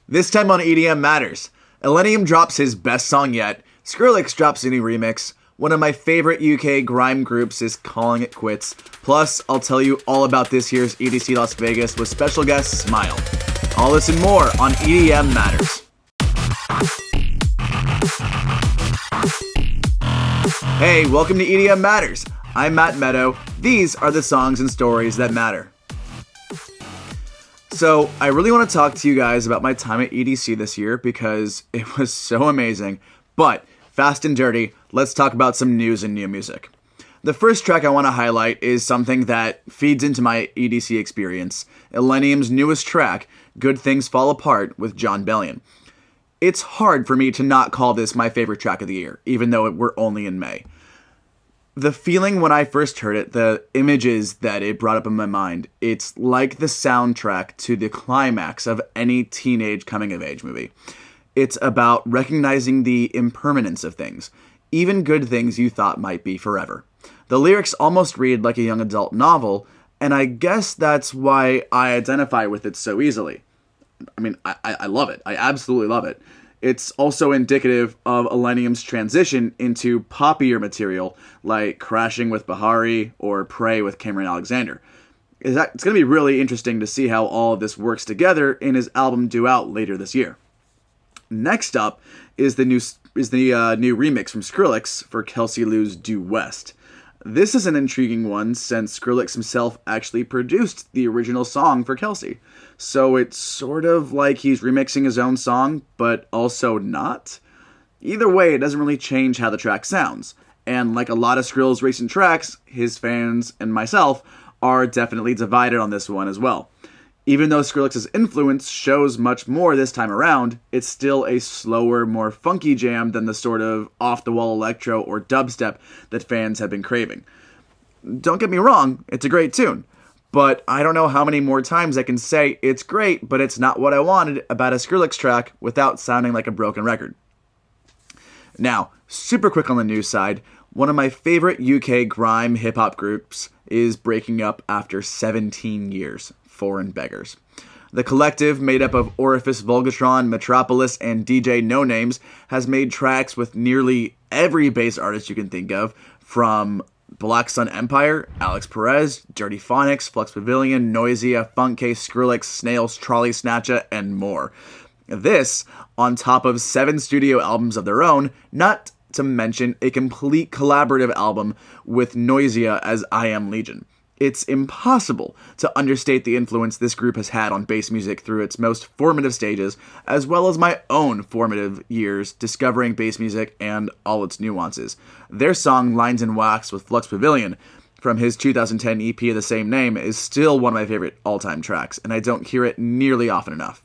This time on EDM Matters, Illenium drops his best song yet, Skrillex drops a new remix, one of my favorite UK grime groups is calling it quits, plus I'll tell you all about this year's EDC Las Vegas with special guest Smile. All this and more on EDM Matters. Hey, welcome to EDM Matters. I'm Matt Meadow. These are the songs and stories that matter. So, I really want to talk to you guys about my time at EDC this year because it was so amazing. But, fast and dirty, let's talk about some news and new music. The first track I want to highlight is something that feeds into my EDC experience, Illenium's newest track, Good Things Fall Apart with Jon Bellion. It's hard for me to not call this my favorite track of the year, even though we're only in May. The feeling when I first heard it, the images that it brought up in my mind, it's like the soundtrack to the climax of any teenage coming-of-age movie. It's about recognizing the impermanence of things, even good things you thought might be forever. The lyrics almost read like a young adult novel, and I guess that's why I identify with it so easily. I mean, I love it. I absolutely love it. It's also indicative of Illenium's transition into poppier material like Crashing with Bahari or Pray with Cameron Alexander. It's going to be really interesting to see how all of this works together in his album due out later this year. Next up is the new remix from Skrillex for Kelsey Lou's Due West. This is an intriguing one since Skrillex himself actually produced the original song for Kelsey. So it's sort of like he's remixing his own song, but also not. Either way, it doesn't really change how the track sounds. And like a lot of Skrill's recent tracks, his fans and myself are definitely divided on this one as well. Even though Skrillex's influence shows much more this time around, it's still a slower, more funky jam than the sort of off-the-wall electro or dubstep that fans have been craving. Don't get me wrong, it's a great tune, but I don't know how many more times I can say it's great, but it's not what I wanted about a Skrillex track without sounding like a broken record. Now, super quick on the news side, one of my favorite UK grime hip-hop groups is breaking up after 17 years. Foreign Beggars. The collective, made up of Orifice Vulgatron, Metropolis, and DJ No Names, has made tracks with nearly every bass artist you can think of, from Black Sun Empire, Alex Perez, Dirty Phonics, Flux Pavilion, Noisia, Funkcase, Skrillex, Snails, Trolley Snatcha, and more. This, on top of 7 studio albums of their own, not to mention a complete collaborative album with Noisia as I Am Legion. It's impossible to understate the influence this group has had on bass music through its most formative stages, as well as my own formative years discovering bass music and all its nuances. Their song Lines in Wax with Flux Pavilion from his 2010 EP of the same name is still one of my favorite all-time tracks, and I don't hear it nearly often enough.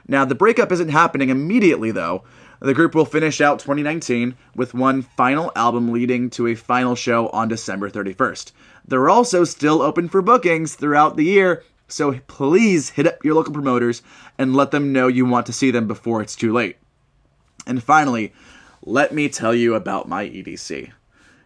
Now, the breakup isn't happening immediately, though. The group will finish out 2019 with one final album leading to a final show on December 31st. They're also still open for bookings throughout the year, so please hit up your local promoters and let them know you want to see them before it's too late. And finally, let me tell you about my EDC.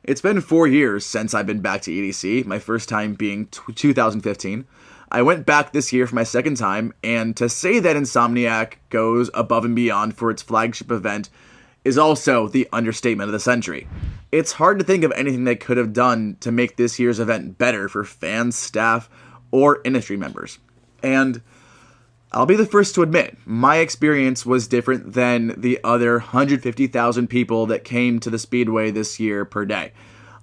It's been 4 years since I've been back to EDC, my first time being 2015. I went back this year for my second time, and to say that Insomniac goes above and beyond for its flagship event is also the understatement of the century. It's hard to think of anything they could have done to make this year's event better for fans, staff, or industry members. And I'll be the first to admit, my experience was different than the other 150,000 people that came to the Speedway this year per day.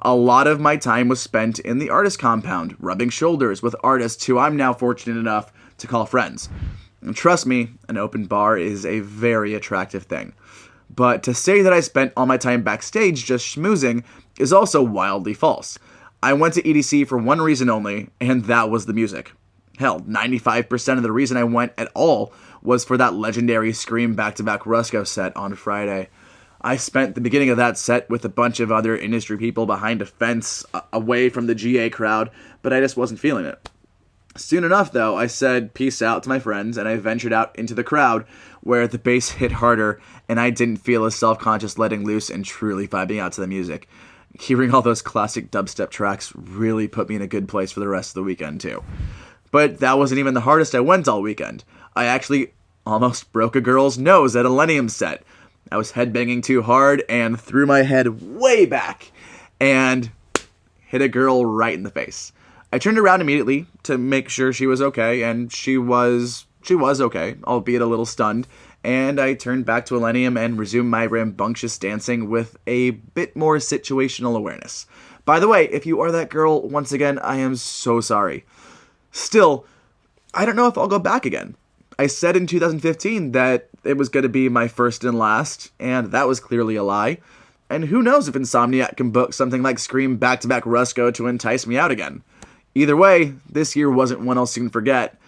A lot of my time was spent in the artist compound, rubbing shoulders with artists who I'm now fortunate enough to call friends. And trust me, an open bar is a very attractive thing. But to say that I spent all my time backstage just schmoozing is also wildly false. I went to EDC for one reason only, and that was the music. Hell, 95% of the reason I went at all was for that legendary Scream back-to-back Rusko set on Friday. I spent the beginning of that set with a bunch of other industry people behind a fence away from the GA crowd, but I just wasn't feeling it. Soon enough, though, I said peace out to my friends, and I ventured out into the crowd, where the bass hit harder, and I didn't feel as self-conscious letting loose and truly vibing out to the music. Hearing all those classic dubstep tracks really put me in a good place for the rest of the weekend, too. But that wasn't even the hardest I went all weekend. I actually almost broke a girl's nose at a Illenium set. I was headbanging too hard and threw my head way back and hit a girl right in the face. I turned around immediately to make sure she was okay, and she was okay, albeit a little stunned, and I turned back to Illenium and resumed my rambunctious dancing with a bit more situational awareness. By the way, if you are that girl, once again, I am so sorry. Still, I don't know if I'll go back again. I said in 2015 that it was going to be my first and last, and that was clearly a lie. And who knows if Insomniac can book something like Scream back-to-back Rusko to entice me out again. Either way, this year wasn't one I'll soon forget,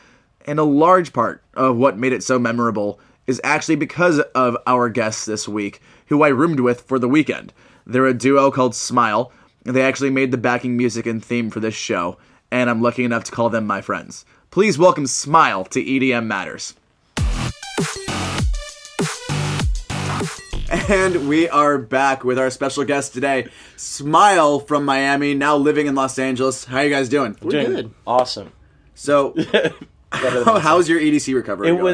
and a large part of what made it so memorable is actually because of our guests this week, who I roomed with for the weekend. They're a duo called Smile, and they actually made the backing music and theme for this show, and I'm lucky enough to call them my friends. Please welcome Smile to EDM Matters. And we are back with our special guest today, Smile from Miami, now living in Los Angeles. How are you guys doing? We're doing good. Awesome. So, how's your EDC recovery going?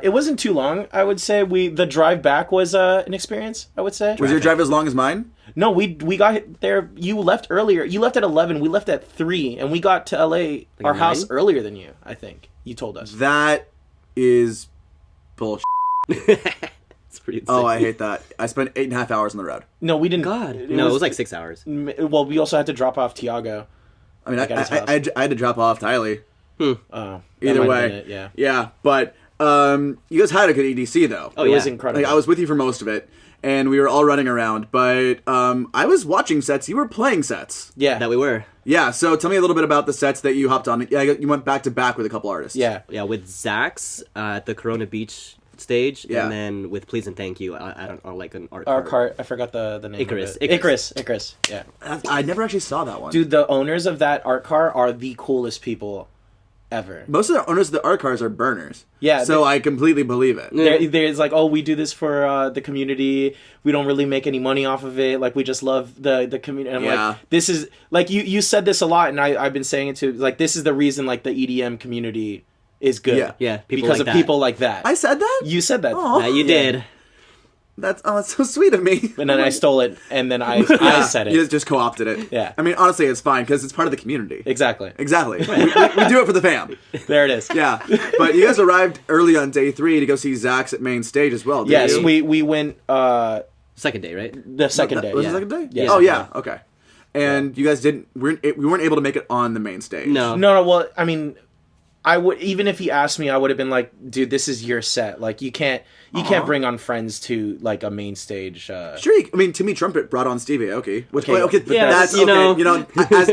It wasn't too long, I would say. The drive back was an experience, I would say. Was your drive as long as mine? No, we got there. You left earlier. You left at 11. We left at 3, and we got to LA, our house, earlier than you, I think. You told us. That is bullshit. It's pretty insane. Oh, I hate that. I spent 8.5 hours on the road. No, we didn't. God. It was like 6 hours. Well, we also had to drop off Tiago. I mean, I had to drop off Tylee. Either way. Yeah, but you guys had a good EDC, though. Oh, it was incredible. Like, I was with you for most of it, and we were all running around, but I was watching sets. You were playing sets. Yeah. That we were. Yeah, so tell me a little bit about the sets that you hopped on. Yeah, you went back to back with a couple artists. Yeah. Yeah, with ZAXX at the Corona Beach stage, Yeah. and then with Please and Thank You on like an art cart. I forgot the name Icarus. of it. Icarus, yeah. I never actually saw that one. Dude, the owners of that art car are the coolest people ever. Most of the owners of the art cars are burners. Yeah. So I completely believe it. There's like, oh, we do this for the community. We don't really make any money off of it. Like, we just love the community. And I'm like, this is, like, you said this a lot, and I've been saying it too. Like, this is the reason, like, the EDM community is good. Yeah. Because of people like that. I said that? You said that. Oh. Yeah, you did. That's so sweet of me. And then I stole it, and then I said it. You just co-opted it. Yeah. I mean, honestly, it's fine, because it's part of the community. Exactly. We do it for the fam. There it is. Yeah. But you guys arrived early on day 3 to go see ZAXX at main stage as well, didn't Yes, you? we went Second day, right? the second day. Was Yeah. it the second day? Yeah. Oh, yeah. Okay. And you guys we weren't able to make it on the main stage. No. No, well, I mean, I would, even if he asked me, I would have been like, dude, this is your set. Like, you can't bring on friends to, like, a main stage. Sure. I mean, Timmy Trumpet brought on Stevie Aoki. Which, Yeah, that's, you know.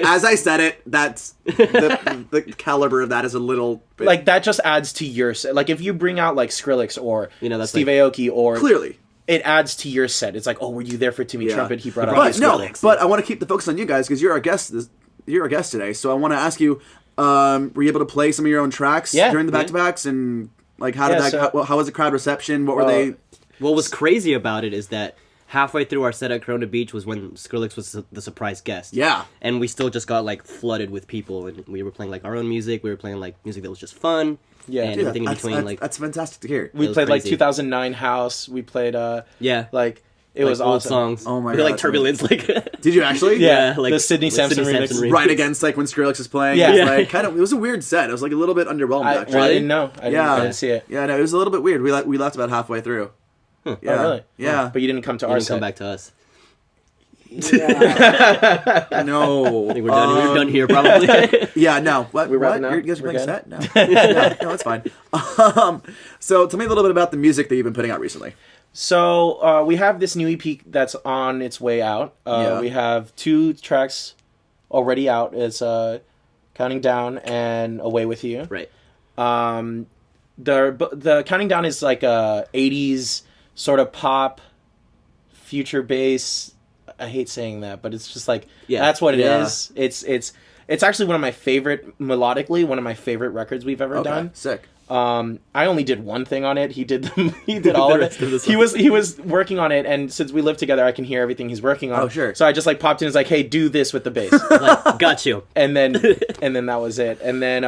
as I said it, that's, the caliber of that is a little bit. Like, that just adds to your set. Like, if you bring out, like, Skrillex or that's Steve like, Aoki or... Clearly. It adds to your set. It's like, oh, were you there for Timmy Trumpet? He brought out But Skrillex. but I want to keep the focus on you guys, because you're our guest today. So I want to ask you, were you able to play some of your own tracks during the back-to-backs? And, like, how was the crowd reception? What were they... What was crazy about it is that halfway through our set at Corona Beach was when Skrillex was the surprise guest. Yeah. And we still just got, like, flooded with people, and we were playing, like, our own music. We were playing, like, music that was just fun. Yeah. And everything in between, like... That's fantastic to hear. We played, like, crazy. 2009 House. We played, Yeah. like... It was old awesome. songs. Oh my we God. Like Turbulence, like... Did you actually? Yeah, like the Sidney Sampson remix. Right against, like, when Skrillex is playing. Yeah. It was, like, it was a weird set. It was, like, a little bit underwhelmed, actually. I didn't know. I didn't see it. Yeah, no, it was a little bit weird. We left about halfway through. Yeah. Oh, really? Yeah. But you didn't come to You our didn't set. come back to us. Yeah. No. I think we're done. We're done here, probably. Yeah, no. What? We're wrapping up? You guys are We're playing good? set? No. No, it's fine. So tell me a little bit about the music that you've been putting out recently. So we have this new EP that's on its way out. We have 2 tracks already out. It's Counting Down and Away With You. Right. The Counting Down is like a 80s sort of pop, future bass. I hate saying that, but it's just like that's what it is. It's actually one of my favorite melodically, one of my favorite records we've ever done. Sick. I only did one thing on it. He did all of it. He was working on it, and since we live together, I can hear everything he's working on. Oh, sure. So I just like popped in and was like, "Hey, do this with the bass." Like, got you. and then that was it. And then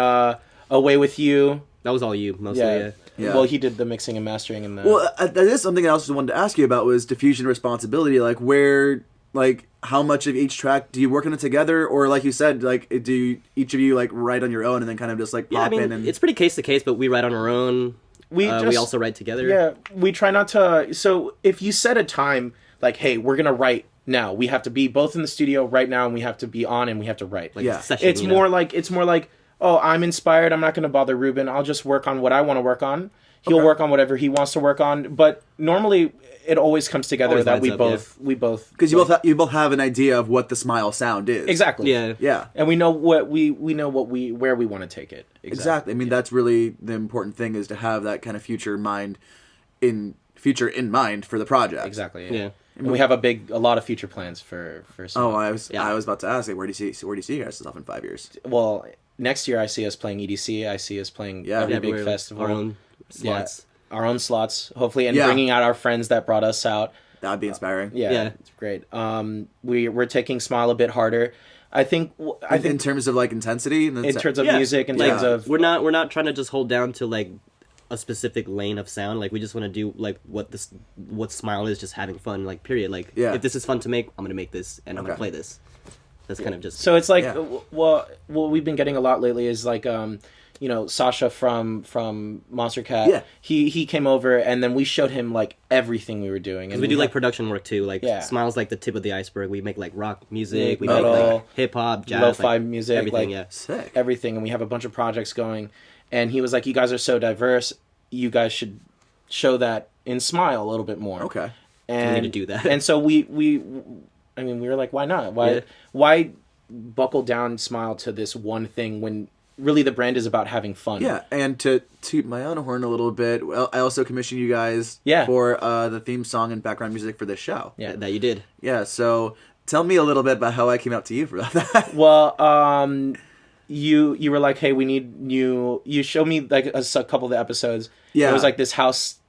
Away With You. That was all you, mostly. Yeah. Yeah. Well, he did the mixing and mastering and the. Well, that is something I also wanted to ask you about was diffusion responsibility. Like where, like how much of each track do you work on it together, or like you said, like do each of you like write on your own and then kind of just like pop in and it's pretty case to case, but we write on our own. We also write together. Yeah, we try not to. So if you set a time, like, hey, we're gonna write now. We have to be both in the studio right now, and we have to be on, and we have to write. Like session, it's more like, oh, I'm inspired. I'm not gonna bother Ruben. I'll just work on what I want to work on. He'll work on whatever he wants to work on. But normally, it always comes together that we both because you both have an idea of what the Smile sound is. Exactly. Yeah. And we know where we want to take it. Exactly. I mean, that's really the important thing is to have that kind of future in mind for the project. Exactly. Yeah. And we have a lot of future plans for. Oh, I was about to ask, like, where do you see you guys stuff in 5 years? Well, next year I see us playing EDC. I see us playing every big festival. Our own slots. Yeah, our own slots, hopefully, and bringing out our friends that brought us out. That'd be inspiring. Yeah, it's great. We're taking Smile a bit harder. I think in terms of like intensity, in terms of music, in terms of we're not trying to just hold down to like a specific lane of sound. Like we just want to do like what Smile is, just having fun. Like period. Like if this is fun to make, I'm gonna make this and I'm gonna play this. That's kind of just so it's like well we've been getting a lot lately is like Sasha from Monster Cat. Yeah. He came over and then we showed him like everything we were doing. And we do like production work too. Like Smile's like the tip of the iceberg. We make like rock music, we metal, make like hip hop, jazz, lo-fi like, music, everything. Like, sick. Everything, and we have a bunch of projects going. And he was like, "You guys are so diverse. You guys should show that in Smile a little bit more." Okay. And we need to do that. And so we were like, why not? Why buckle down Smile to this one thing when really the brand is about having fun? Yeah, and to toot my own horn a little bit, well, I also commissioned you guys for the theme song and background music for this show. Yeah, that you did. Yeah, so tell me a little bit about how I came out to you for that. Well, you were like, hey, we need you showed me like a couple of the episodes. Yeah. It was like this house.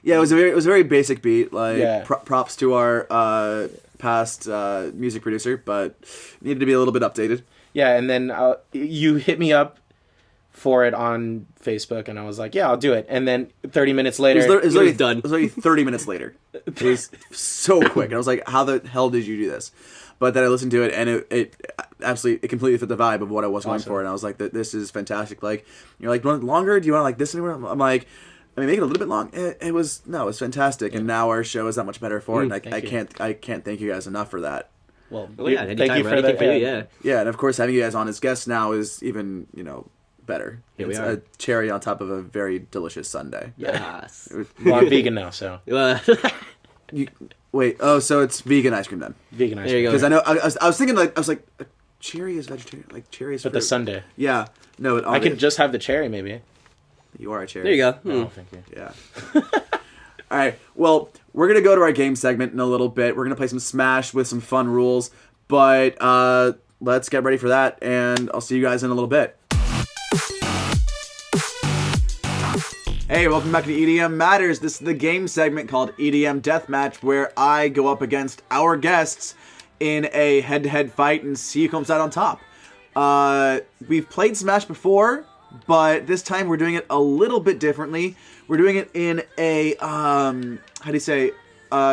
Yeah, it was a very basic beat. Like props to our past music producer, but needed to be a little bit updated. Yeah, and then you hit me up for it on Facebook, and I was like, yeah, I'll do it. And then 30 minutes later, it was done. It was like 30 minutes later. It was so quick. And I was like, how the hell did you do this? But then I listened to it, and it completely fit the vibe of what I was going for. And I was like, this is fantastic. Like, you're like, do you want it longer? Do you want like this anywhere? I'm like, I mean, make it a little bit long. It was fantastic. Yeah. And now our show is that much better for it. And I can't thank you guys enough for that. Well, anytime, thank you for that. Yeah, and of course having you guys on as guests now is even better. It's a cherry on top of a very delicious sundae. Yes. Well, I'm vegan now, so. Wait. Oh, so it's vegan ice cream then? Vegan ice cream. There you go. Because I know I was thinking like a cherry is vegetarian, like cherry is. But the sundae. Yeah. No, I could just have the cherry maybe. You are a cherry. There you go. Oh, thank you. Yeah. All right. Well, we're gonna go to our game segment in a little bit. We're gonna play some Smash with some fun rules, but let's get ready for that, and I'll see you guys in a little bit. Hey, welcome back to EDM Matters. This is the game segment called EDM Deathmatch, where I go up against our guests in a head-to-head fight and see who comes out on top. We've played Smash before, but this time we're doing it a little bit differently. We're doing it in a,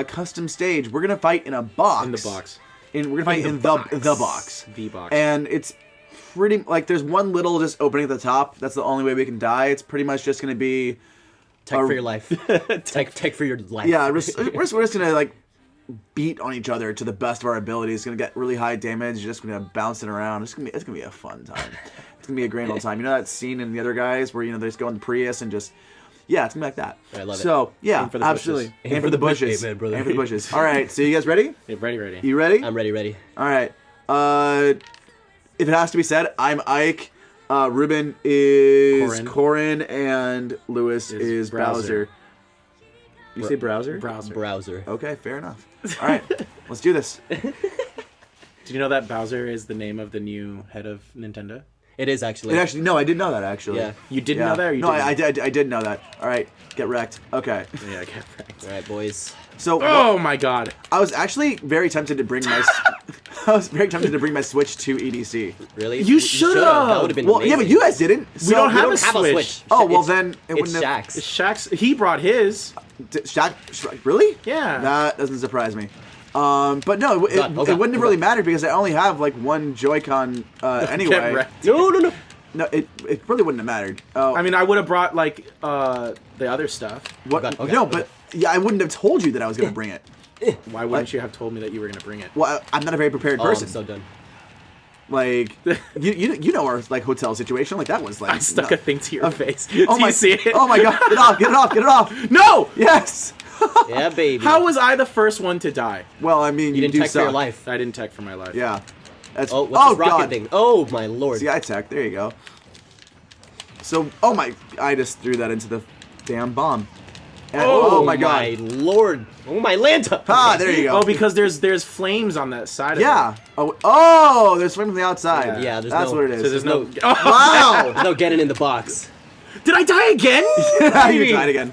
custom stage. We're going to fight in a box. In the box. We're going to fight in the box. The box. And it's pretty, like, there's one little just opening at the top. That's the only way we can die. It's pretty much just going to be... Tech for your life. Tech for your life. Yeah, we're just going to, like, beat on each other to the best of our abilities. It's going to get really high damage. You're just going to bounce it around. It's going to be a fun time. It's going to be a grand old time. You know that scene in the other guys where, they just go in the Prius and just... Yeah, it's going to be like that. I love it. So, yeah, Aim for the absolutely. bushes. Aim for the bushes. Amen, brother. Aim for the bushes. All right, so you guys ready? Yeah, ready. You ready? I'm ready. All right. If it has to be said, I'm Ike. Ruben is Corin, and Lewis is Browser. You say Browser? Browser. Okay, fair enough. All right, let's do this. Did you know that Bowser is the name of the new head of Nintendo? It is actually. No, I did know that actually. Yeah. You didn't know that? Or you no, didn't? I did know that. All right, get wrecked. Okay. Yeah, get wrecked. All right, boys. So. Oh my God! I was actually very tempted to bring my. I was very tempted to bring my Switch to EDC. Really? You should have. That would have been amazing. Yeah, but you guys didn't. We don't have a Switch. Oh, well It's- then it It's wouldn't have... Shaq's. Shaq's. He brought his. Shaq, really? Yeah. That doesn't surprise me. But no, it wouldn't have really mattered because I only have like one Joy-Con anyway. Get wrecked. No. No, it really wouldn't have mattered. Oh, I mean, I would have brought like the other stuff. what? Okay. No, but yeah, I wouldn't have told you that I was going to bring it. Why wouldn't you have told me that you were gonna bring it? Well, I'm not a very prepared Oh, person. I'm so done. Like, you know our like hotel situation. Like that was like I stuck a thing to your face. Oh Do my! you see it? Oh my god! Get off! Get it off! Get it off! No! Yes. Yeah, baby. How was I the first one to die? Well, I mean, you didn't do tech for your suck. life? I didn't tech for my life. Yeah. That's. Oh, what's this rocket god. thing? Oh my lord. See, I tech. There you go. So, oh my! I just threw that into the damn bomb. And, oh my god! My lord. Oh my Lanta. Ah, there you go. Oh, because there's flames on that side of Yeah. it. Oh, there's flames on the outside. Yeah, there's That's no- what it is. So there's no... Wow! No getting in the box. Did I die again? You died again.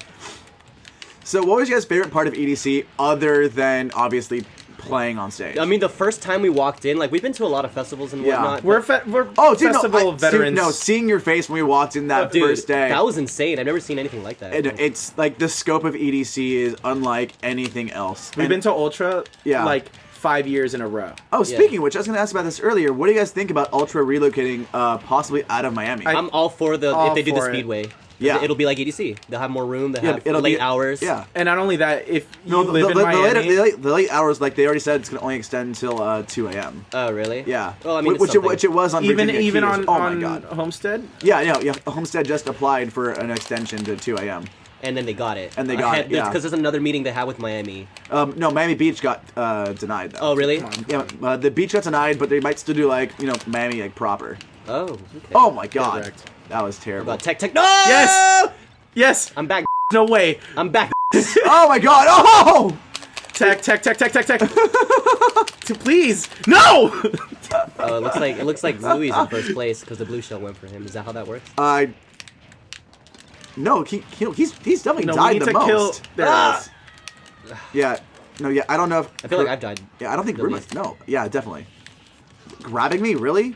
So, what was your guys' favorite part of EDC other than obviously playing on stage? I mean, the first time we walked in, like we've been to a lot of festivals and Yeah. whatnot. We're dude, festival of veterans. No, seeing your face when we walked in that Dude, first day. that was insane. I've never seen anything like that. It's like the scope of EDC is unlike anything else. We've been to Ultra Yeah. like 5 years in a row. Oh, speaking of which, I was going to ask about this earlier. What do you guys think about Ultra relocating possibly out of Miami? I'm all for All if they do the for it. Speedway. Yeah. It'll be like EDC. They'll have more room. They'll have it'll late be- hours. Yeah. And not only that, if you No, live in Miami... the late hours, like they already said, it's going to only extend until 2 a.m. Oh, really? Yeah. Well, I mean, it's which something. it was on even Virginia even Keys. on, Oh on my god. Homestead? Yeah. Homestead just applied for an extension to 2 a.m. And then they got it. And they got it, yeah. Because there's another meeting they had with Miami. No, Miami Beach got denied though. Oh, really? Yeah, the beach got denied, but they might still do like Miami like proper. Oh, okay. Oh my god, Correct. that was terrible. About tech. No! Yes! Yes! I'm back. No way! I'm back. Oh my god! Oh! Tech. Please! No! Oh, it looks like Louis in first place because the blue shell went for him. Is that how that works? No, he's definitely No, we died need the to most. kill... There it is. Yeah, no, yeah, I don't know if I feel like I've died. Yeah, I don't think the Ruben. least. No, yeah, definitely. Grabbing me, really?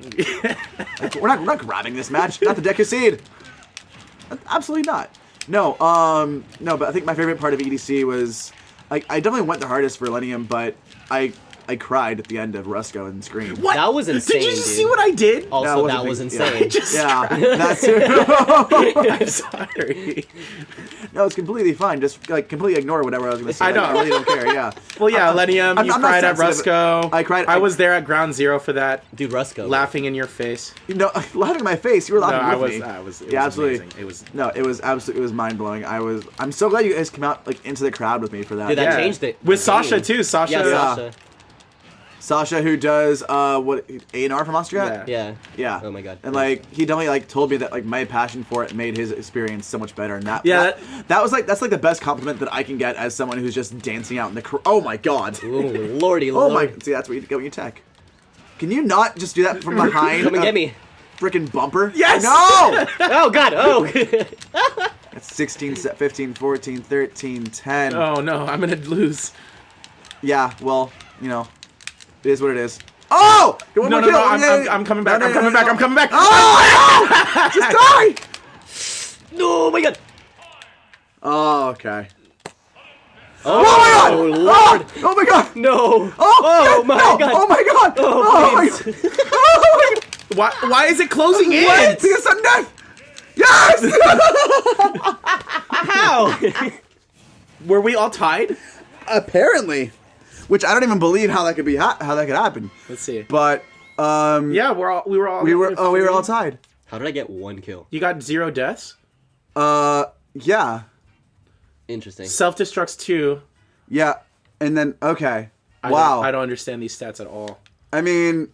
Like, we're not grabbing this match. Not the Decusade. Absolutely not. No, no, but I think my favorite part of EDC was, like, I definitely went the hardest for Illenium, but I cried at the end of Rusco and Scream. What? That was insane, Did you just dude. see what I did? Also, wasn't that was big- insane. That's it. I'm sorry. No, it's completely fine. Just like completely ignore whatever I was going to say. I know. I really don't care. Yeah. Well, yeah, Illenium, I'm you not cried at sensitive. Rusco. I cried- I was there at Ground Zero for that, Dude, Rusco. laughing in your face. Laughing in my face. You were laughing with me. It was absolutely. amazing. It was... No, it was absolutely. It was mind blowing. I'm so glad you guys came out like into the crowd with me for that. Dude, that changed it. With Sasha, too. Sasha... Yeah, Yeah. Sasha. Sasha, who does what A&R from Austria. Yeah. Yeah. Oh my god. And like he definitely like told me that like my passion for it made his experience so much better. And that Yeah, that was like that's like the best compliment that I can get as someone who's just dancing out in the crowd. Oh my god. Ooh, lordy, Oh lord. my. See, that's what you get when you tech. Can you not just do that from behind? Come and get me. Frickin' bumper. Yes! No. Oh god. Oh. That's 16, 15, 14, 13, 10. Oh, no. I'm going to lose. Yeah. Well, it is what it is. Oh! Get one No, more no, kill. no. I'm coming back. I'm coming back. I'm coming back. Oh! No! Just die! No, my god. Oh, okay. Oh, my god! lord. Oh my god! No. Oh, my no! god. Oh my god! Oh, my please. god! Oh my god! Why is it closing in? What? Because I'm death! Yes! How? Were we all tied? Apparently, which I don't even believe how that could be how that could happen. Let's see. But Yeah, we were all... we were all tied. How did I get 1 kill? You got 0 deaths? Yeah. Interesting. Self-destructs 2. Yeah. And then okay. I Wow. don't understand these stats at all. I mean,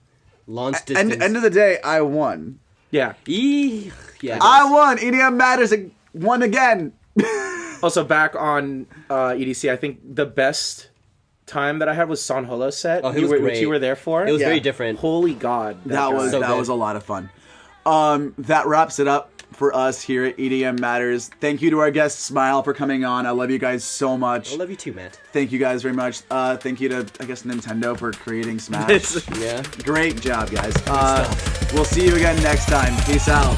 Launch distance. end of the day, I won. Yeah. Yeah. I won. EDM Matters won again. Also, back on EDC, I think the best time that I had was Son Holo's set. Oh, he was Which great. you were there for. It was Yeah. very different. Holy God. That guy. was So that good. was a lot of fun. That wraps it up for us here at EDM Matters. Thank you to our guest Smile for coming on. I love you guys so much. I love you too, Matt. Thank you guys very much. Thank you to, I guess, Nintendo for creating Smash. Yeah. Great job, guys. We'll see you again next time. Peace out.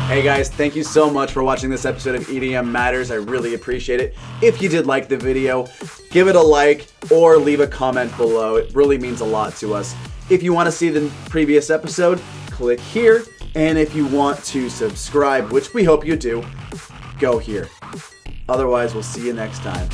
Hey guys, thank you so much for watching this episode of EDM Matters. I really appreciate it. If you did like the video, give it a like or leave a comment below. It really means a lot to us. If you want to see the previous episode, click here. And if you want to subscribe, which we hope you do, go here. Otherwise, we'll see you next time.